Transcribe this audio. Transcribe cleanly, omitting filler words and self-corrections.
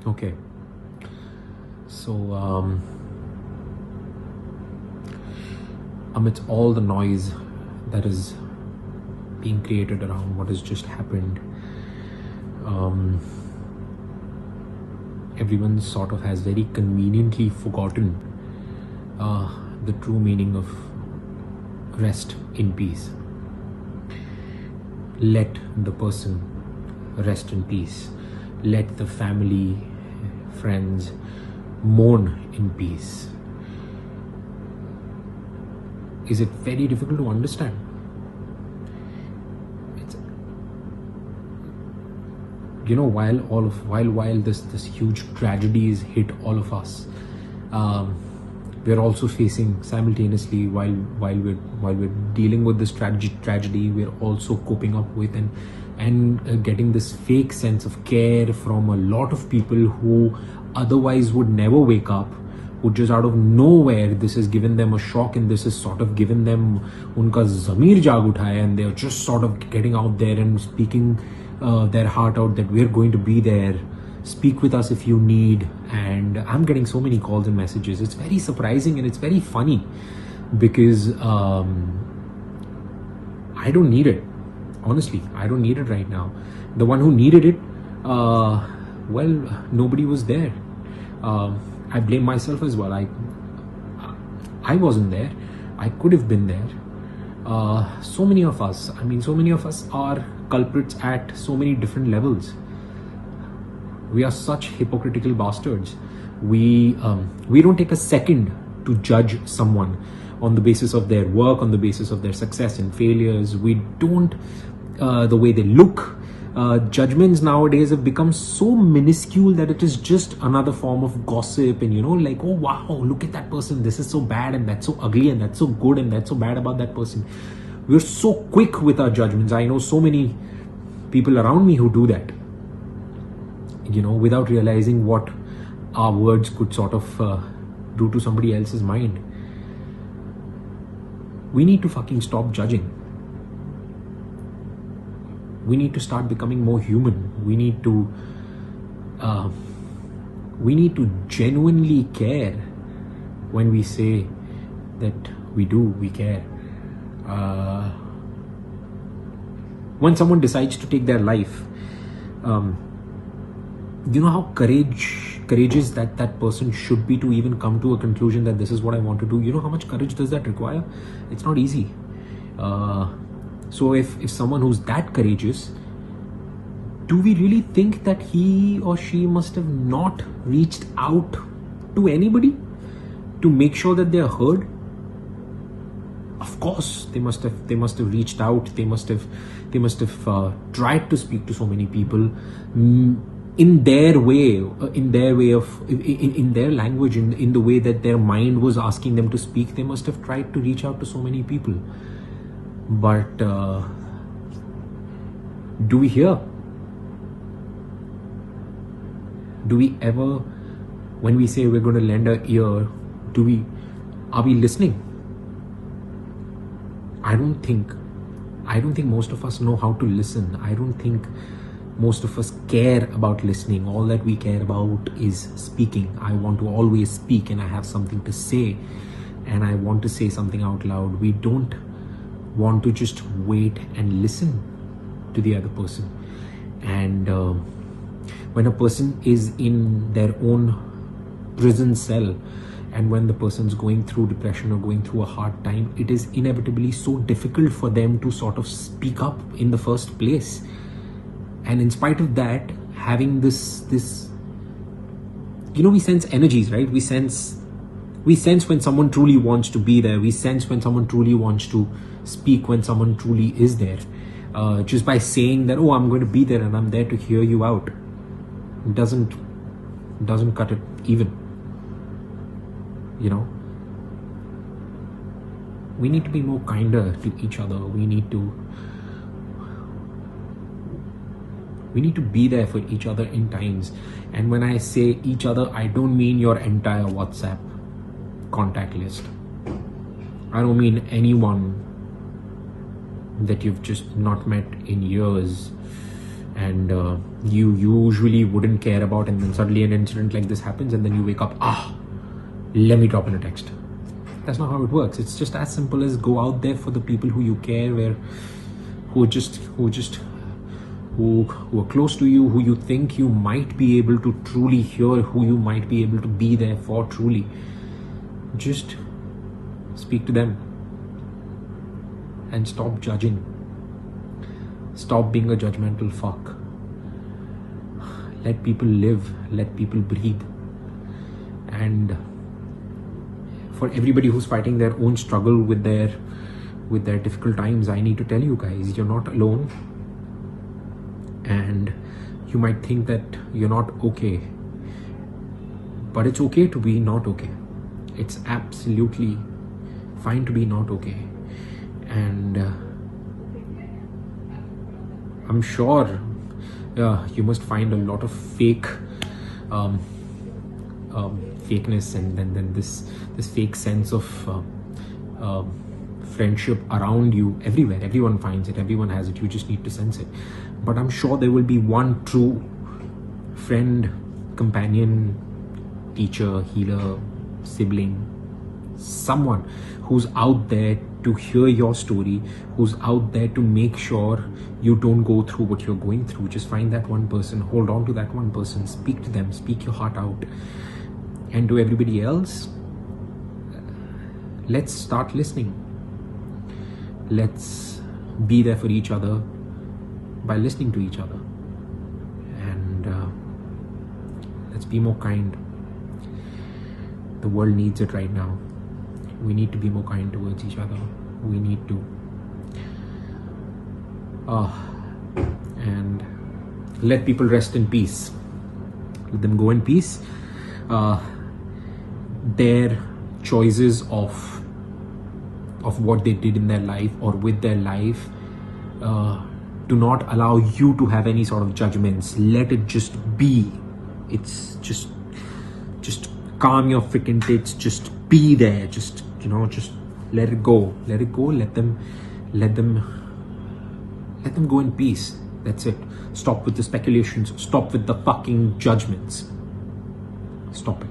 Okay. So, amidst all the noise that is being created around what has just happened, everyone sort of has very conveniently forgotten the true meaning of rest in peace. Let the person rest in peace. Let the family, friends mourn in peace. Is it very difficult to understand? It's, while this huge tragedies hit all of us, we're also facing simultaneously, while we're dealing with this tragedy, we're also coping up with and getting this fake sense of care from a lot of people who otherwise would never wake up, who just out of nowhere, this has given them a shock, and this has sort of given them unka zamir jaag uthaya, and they're just sort of getting out there and speaking their heart out that we're going to be there, speak with us if you need. And I'm getting so many calls and messages. It's very surprising and it's very funny because I don't need it. Honestly, I don't need it right now. The one who needed it, well, nobody was there. I blame myself as well. I wasn't there. I could have been there. So many of us are culprits at so many different levels. We are such hypocritical bastards. We don't take a second to judge someone on the basis of their work, on the basis of their success and failures. We don't, the way they look. Judgments nowadays have become so minuscule that it is just another form of gossip, and like, oh wow, look at that person, this is so bad and that's so ugly and that's so good and that's so bad about that person. We're so quick with our judgments. I know so many people around me who do that, without realizing what our words could sort of do to somebody else's mind. We need to fucking stop judging. We need to start becoming more human. We need to genuinely care when we say that we care. When someone decides to take their life, you know how courageous that person should be to even come to a conclusion that this is what I want to do. You know how much courage does that require? It's not easy. So if someone who's that courageous, do we really think that he or she must have not reached out to anybody to make sure that they're heard? Of course, they must have reached out. They must have tried to speak to so many people in their way, in their language, in the way that their mind was asking them to speak. They must have tried to reach out to so many people. But do we hear? Do we ever, when we say we're going to lend an ear, are we listening? I don't think most of us know how to listen. I don't think most of us care about listening. All that we care about is speaking. I want to always speak, and I have something to say, and I want to say something out loud. We don't want to just wait and listen to the other person. And when a person is in their own prison cell, and when the person's going through depression or going through a hard time, it is inevitably so difficult for them to sort of speak up in the first place. And in spite of that, having this we sense energies, right? We sense when someone truly wants to be there. We sense when someone truly wants to speak, when someone truly is there. Just by saying that, oh, I'm going to be there and I'm there to hear you out, doesn't cut it even. We need to be more kinder to each other. We need to be there for each other in times. And when I say each other, I don't mean your entire WhatsApp contact list. I don't mean anyone that you've just not met in years and you usually wouldn't care about, and then suddenly an incident like this happens, and then you wake up, let me drop in a text. That's not how it works. It's just as simple as go out there for the people who you care, who are close to you, who you think you might be able to truly hear, who you might be able to be there for truly. Just speak to them and stop judging. Stop being a judgmental fuck. Let people live, let people breathe. And for everybody who's fighting their own struggle with their difficult times, I need to tell you guys, you're not alone. And you might think that you're not okay, but it's okay to be not okay. It's absolutely fine to be not okay. And I'm sure you must find a lot of fakeness and then this fake sense of friendship around you everywhere. Everyone finds it, everyone has it, you just need to sense it. But I'm sure there will be one true friend, companion, teacher, healer, sibling, someone who's out there to hear your story, who's out there to make sure you don't go through what you're going through. Just find that one person, hold on to that one person, speak to them, speak your heart out. And to everybody else, let's start listening. Let's be there for each other by listening to each other. And let's be more kind. The world needs it right now. We need to be more kind towards each other. We need to. And let people rest in peace. Let them go in peace. Their choices of what they did in their life or with their life do not allow you to have any sort of judgments. Let it just be. It's just calm your freaking tits. Just be there. Just let it go. Let it go. Let them go in peace. That's it. Stop with the speculations. Stop with the fucking judgments. Stop it.